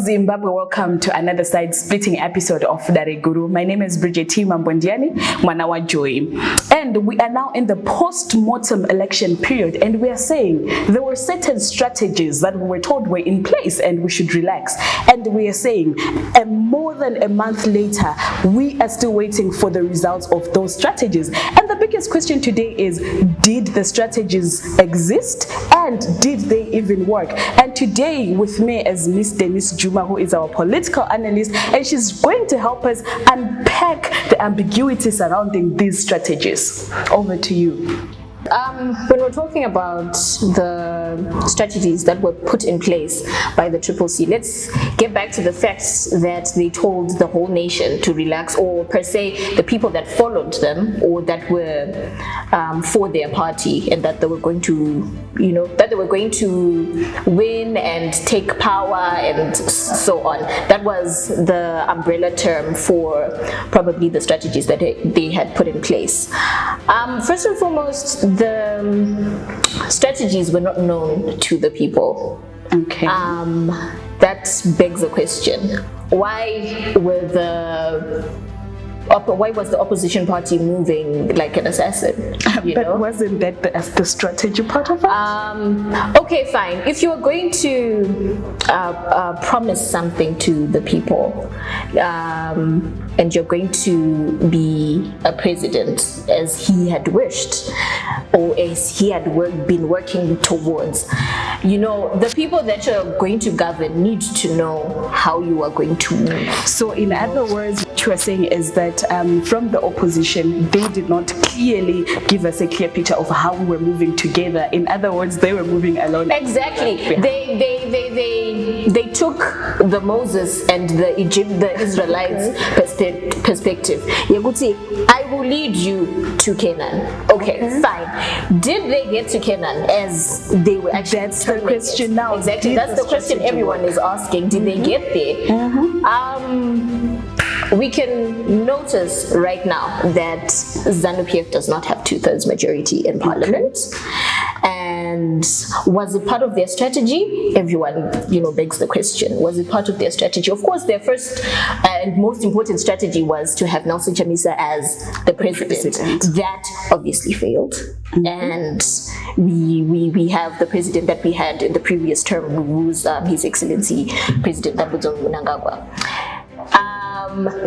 Zimbabwe, welcome to another side-splitting episode of Dare Guru. My name is Bridget Mbondiani, Mwanawa Joy. And we are now in the post-mortem election period, and we are saying there were certain strategies that we were told were in place and we should relax. And we are saying more than a month later, we are still waiting for the results of those strategies. And the biggest question today is, did the strategies exist and did they even work? And today with me is Miss Denise Juma, who is our political analyst, and she's going to help us unpack the ambiguity surrounding these strategies. Over to you. When we're talking about the strategies that were put in place by the CCC, let's get back to the facts that they told the whole nation to relax, or per se the people that followed them or that were for their party, and that they were going to, that they were going to win and take power and so on. That was the umbrella term for probably the strategies that they had put in place. First and foremost, the strategies were not known to the people. Okay. That begs the question: why was the opposition party moving like an assassin? Wasn't that the strategy part of it? Okay, fine. If you are going to promise something to the people, and you're going to be a president as he had wished, or as he had been working towards, the people that you're going to govern need to know how you are going to move. So in other words, what you are saying is that from the opposition, they did not clearly give us a clear picture of how we were moving together. In other words, they were moving alone. Exactly. Yeah. They took the Moses and the Israelites perspective. I will lead you to Canaan. Okay, fine. Did they get to Canaan as they were actually? That's the question now. Exactly. That's the question everyone is asking. Did they get there? We can notice right now that ZANU-PF does not have 2/3 majority in parliament. And was it part of their strategy? Everyone, begs the question. Was it part of their strategy? Of course, their first and most important strategy was to have Nelson Chamisa as the president. That obviously failed. And we have the president that we had in the previous term, who was His Excellency President Dambudzo Mnangagwa.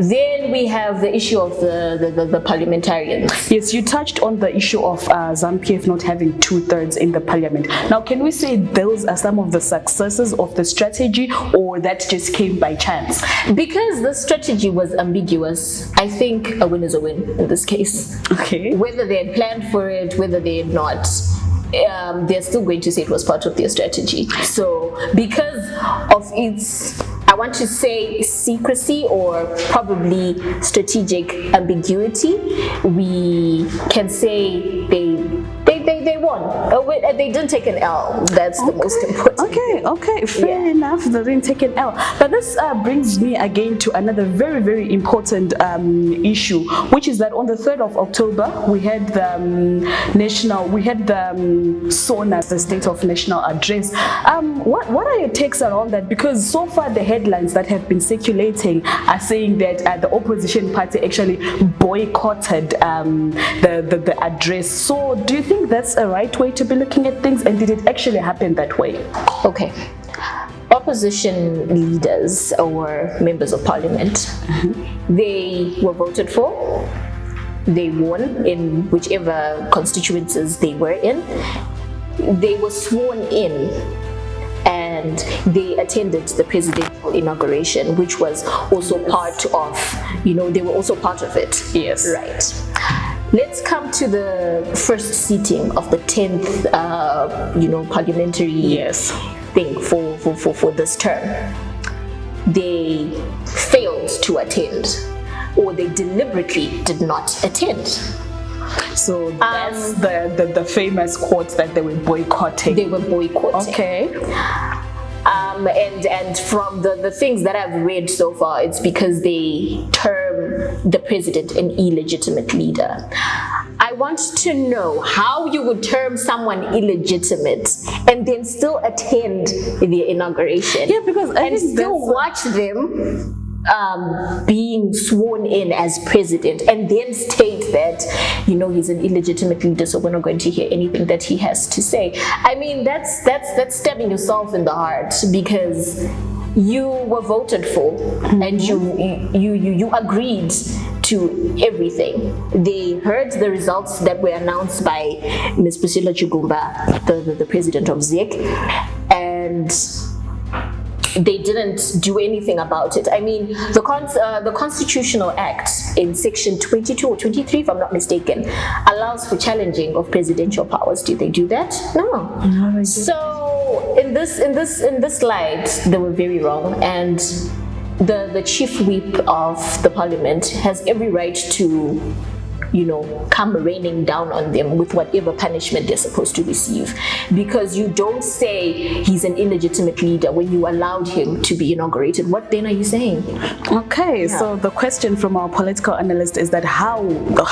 Then we have the issue of the parliamentarians. Yes, you touched on the issue of ZANU-PF not having 2/3 in the parliament. Now, can we say those are some of the successes of the strategy, or that just came by chance? Because the strategy was ambiguous, I think a win is a win in this case. Okay. Whether they had planned for it, whether they had not, they're still going to say it was part of their strategy. So because of its, I want to say, secrecy or probably strategic ambiguity, we can say they won. They didn't take an L. That's the most important. Okay, fair enough. They didn't take an L. But this brings me again to another very, very important issue, which is that on the 3rd of October, we had the SONA, the State of National Address. What are your takes around that? Because so far the headlines that have been circulating are saying that the opposition party actually boycotted the address. So do you think that's a right way to be looking at things, and did it actually happen that way? Okay. Opposition leaders or members of parliament, they were voted for. They won in whichever constituencies they were in. They were sworn in, and they attended the presidential inauguration, which was also part of, they were also part of it. Yes. Right. Let's come to the first seating of the 10th, parliamentary thing for this term. They failed to attend, or they deliberately did not attend. So that's the famous quote that they were boycotting. They were boycotting. Okay. And from the things that I've read so far, it's because they term the president an illegitimate leader. I want to know how you would term someone illegitimate and then still attend the inauguration. Yeah, because I and think still watch them being sworn in as president and then state that, he's an illegitimate leader, so we're not going to hear anything that he has to say. I mean, that's stabbing yourself in the heart, because you were voted for and you agreed to everything. They heard the results that were announced by Ms. Priscilla Chigumba, the president of ZIC, and they didn't do anything about it. I mean, the Constitutional Act in section 22 or 23, if I'm not mistaken, allows for challenging of presidential powers. Did they do that? No. So in this light, they were very wrong, and the chief whip of the parliament has every right to come raining down on them with whatever punishment they're supposed to receive, because you don't say he's an illegitimate leader when you allowed him to be inaugurated. What then are you saying? Okay, so the question from our political analyst is that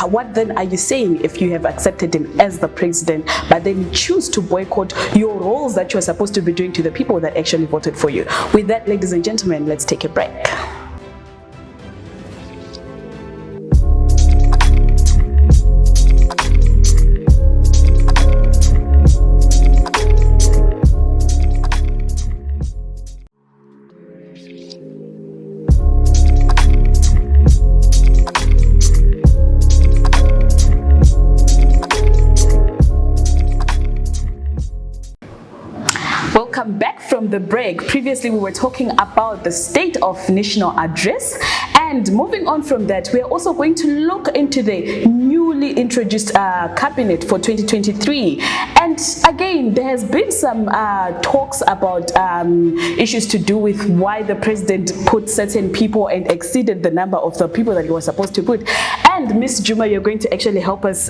what then are you saying if you have accepted him as the president, but then you choose to boycott your roles that you're supposed to be doing to the people that actually voted for you? With that, ladies and gentlemen, let's take a break. Welcome back from the break. Previously, we were talking about the State of National Address, and moving on from that, we are also going to look into the newly introduced cabinet for 2023. And again, there has been some talks about issues to do with why the president put certain people and exceeded the number of the people that he was supposed to put. And Ms. Juma, you're going to actually help us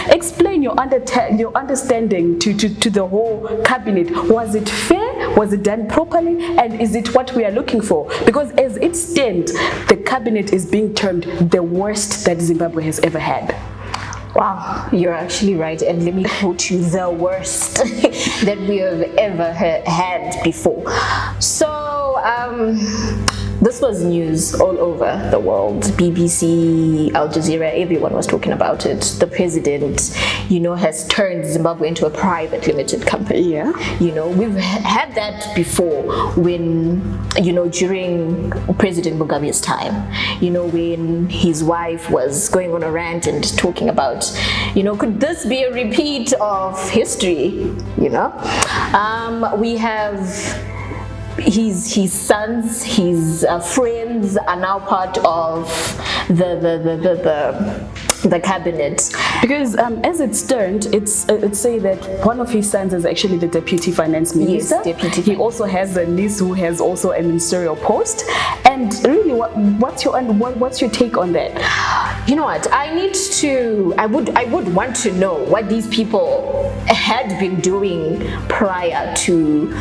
explain your understanding to the whole cabinet. Was it fair? Was it done properly? And is it what we are looking for? Because as it stands, the cabinet is being termed the worst that Zimbabwe has ever had. Wow, you're actually right. And let me quote you, the worst that we have ever had before. So, this was news all over the world. BBC, Al Jazeera, everyone was talking about it. The president, has turned Zimbabwe into a private limited company. Yeah. We've had that before when, during President Mugabe's time, when his wife was going on a rant and talking about, could this be a repeat of history? We have his sons, his friends are now part of the cabinet. Because as it stands, it's say that one of his sons is actually the deputy finance minister. Yes, deputy. He also has a niece who has also a ministerial post. And really, what's your take on that? You know what? I would want to know what these people had been doing prior to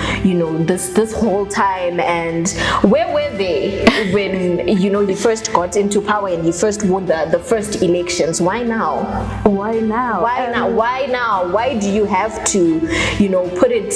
this whole time, and where were they when he first got into power and he first won the first elections. Why now? Why now? Why do you have to put it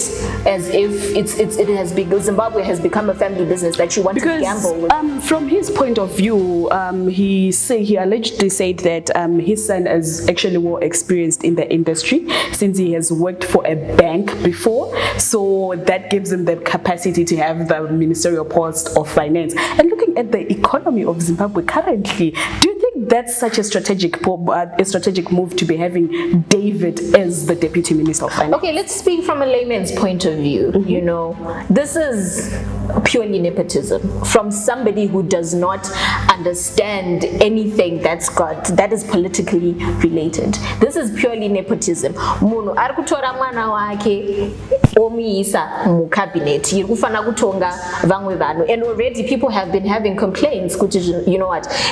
as if Zimbabwe has become a family business that you want to gamble with? From his point of view, he allegedly said that his son is actually more experienced in the industry since he has worked for a bank before, so that gives him the capacity to have the ministerial post of finance. And looking at the economy of Zimbabwe currently, do you think that's such a strategic move to be having David as the deputy minister of finance? Okay, let's speak from a layman's point of view. This is purely nepotism from somebody who does not understand anything that is politically related. This is purely nepotism. Munhu ari kutora mwana wake omuisa mu cabinet irikufana kutonga vamwe vanhu, and already people have been having complaints kuti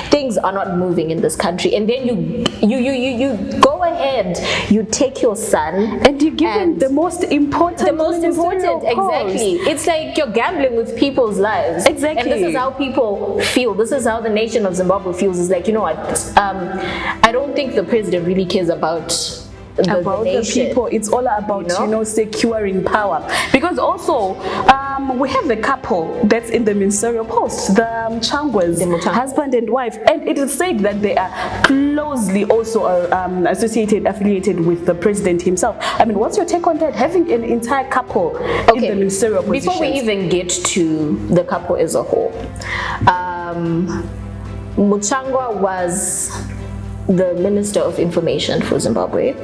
things are not moving. living in this country, and then you go ahead, you take your son and you give him the most important exactly. It's like you're gambling with people's lives. Exactly. And this is how people feel. This is how the nation of Zimbabwe feels. It's like, you know what, I don't think the president really cares about the people. It's all about, securing power. Because also, we have a couple that's in the ministerial post, the Changwas, husband and wife, and it is said that they are closely also affiliated with the president himself. I mean, what's your take on that? Having an entire couple in the ministerial positions? Before we even get to the couple as a whole, Muchangwa was the Minister of Information for Zimbabwe.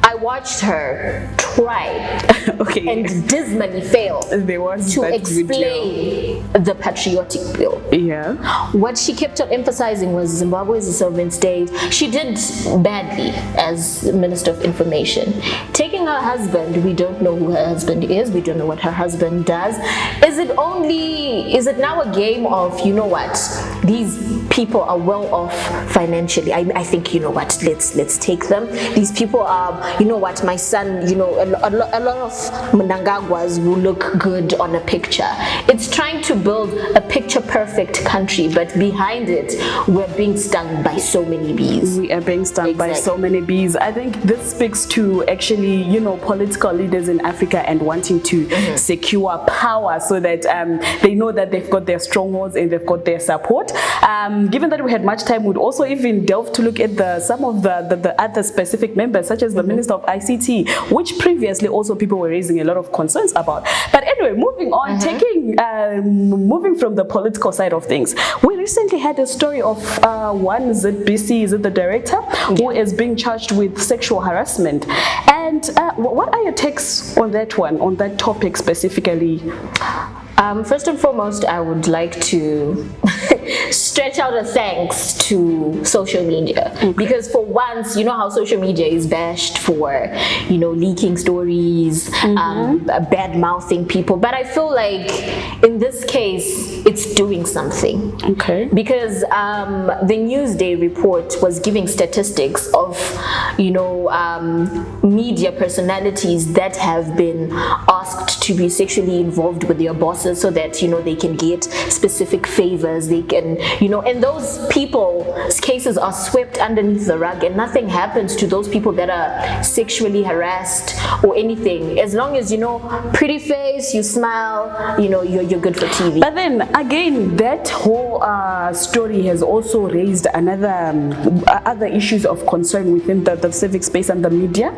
I watched her try and dismally fail to explain the patriotic bill. Yeah. What she kept on emphasizing was Zimbabwe is a sovereign state. She did badly as Minister of Information. Taking her husband, we don't know who her husband is, we don't know what her husband does. Is it now a game of, you know what, these people are well off financially, I think, you know what, let's take them. These people are, you know what, my son, you know, a lot of Mnangagwas will look good on a picture. It's trying to build a picture perfect country, but behind it, we're being stung by so many bees. We are being stung by so many bees. I think this speaks to actually, you know, political leaders in Africa and wanting to secure power so that they know that they've got their strongholds and they've got their support. Given that we had much time, we'd also even delve to look at some of the other specific members, such as the Minister of ICT, which previously also people were raising a lot of concerns about. But anyway, moving on, moving from the political side of things, we recently had a story of one ZBC, is it the director, who is being charged with sexual harassment. And what are your takes on that one, on that topic specifically? First and foremost, I would like to stretch out a thanks to social media, because for once, you know how social media is bashed for, you know, leaking stories, bad mouthing people, but I feel like in this case it's doing something. Because the Newsday report was giving statistics of, you know, media personalities that have been asked to be sexually involved with their bosses so that, you know, they can get specific favors, they can, you know, and those people's cases are swept underneath the rug and nothing happens to those people that are sexually harassed or anything. As long as, you know, pretty face, you smile, you know, you're good for TV. But then again, that whole story has also raised other issues of concern within the civic space and the media,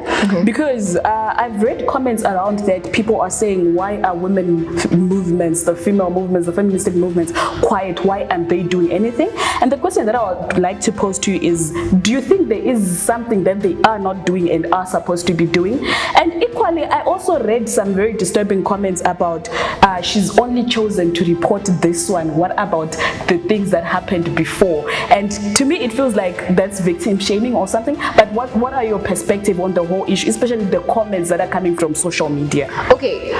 because I've read comments around that people are saying, why are women movements, the female movements, the feministic movements quiet? Why aren't they doing anything? And the question that I would like to pose to you is, do you think there is something that they are not doing and are supposed to be doing? And equally, I also read some very disturbing comments about she's only chosen to report this one. What about the things that happened before? And to me, it feels like that's victim shaming or something. But what are your perspective on the whole issue, especially the comments that are coming from social media? Okay,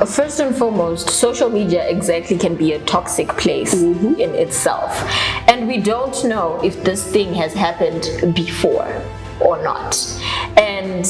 first and foremost, social media exactly can be a toxic place in itself, and we don't know if this thing has happened before or not. And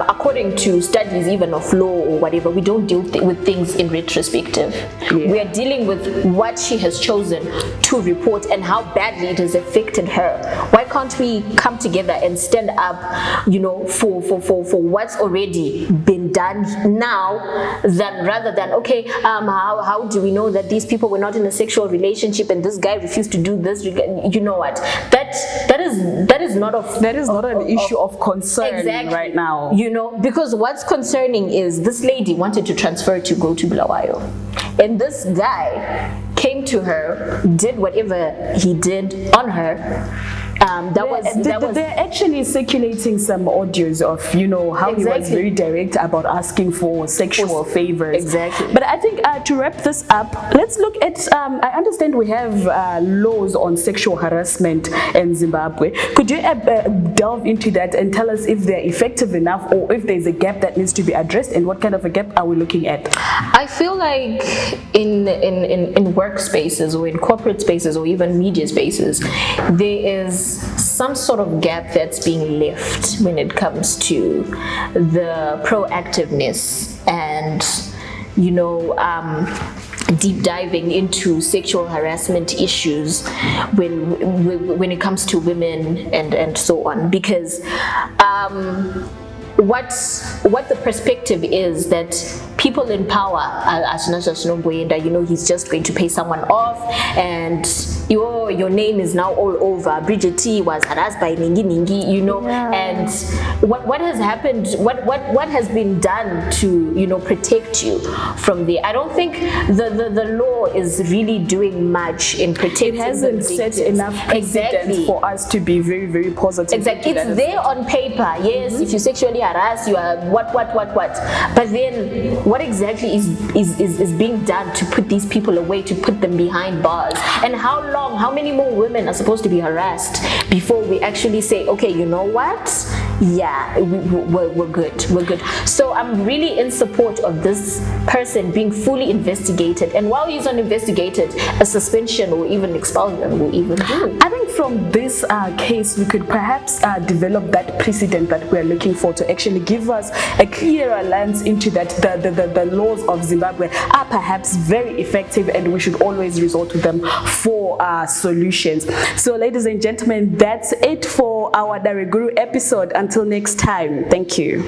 according to studies even of law or whatever, we don't deal with things in retrospective. We are dealing with what she has chosen to report and how badly it has affected her. Why can't we come together and stand up, you know, for what's already been done now, rather than okay, how do we know that these people were not in a sexual relationship and this guy refused to do this? You know what, that is not an issue of concern right now. You know, because what's concerning is this lady wanted to transfer to go to Bulawayo, and this guy came to her, did whatever he did on her, They're actually circulating some audios of, how he was very direct about asking for sexual favors. Exactly. But I think to wrap this up, let's look at, I understand we have laws on sexual harassment in Zimbabwe. Could you delve into that and tell us if they're effective enough, or if there's a gap that needs to be addressed, and what kind of a gap are we looking at? I feel like in workspaces or in corporate spaces or even media spaces, there is some sort of gap that's being left when it comes to the proactiveness and deep diving into sexual harassment issues when it comes to women and so on, because what the perspective is that people in power, he's just going to pay someone off, and your name is now all over. Bridget T was harassed by Ningi, and what has happened, what has been done to protect you from there? I don't think the law is really doing much in protecting. It hasn't set enough precedent for us to be very, very positive. Exactly, it's there on paper. Yes, if you sexually harass, you are what, but then what exactly is being done to put these people away, to put them behind bars? And how many more women are supposed to be harassed before we actually say, okay, you know what? Yeah, we're good. So I'm really in support of this person being fully investigated, and while he's uninvestigated, a suspension or even expulsion will even do. I think from this case, we could perhaps develop that precedent that we're looking for, to actually give us a clearer lens into that the laws of Zimbabwe are perhaps very effective, and we should always resort to them for solutions. So ladies and gentlemen, that's it for our Dareguru episode. Until next time, thank you.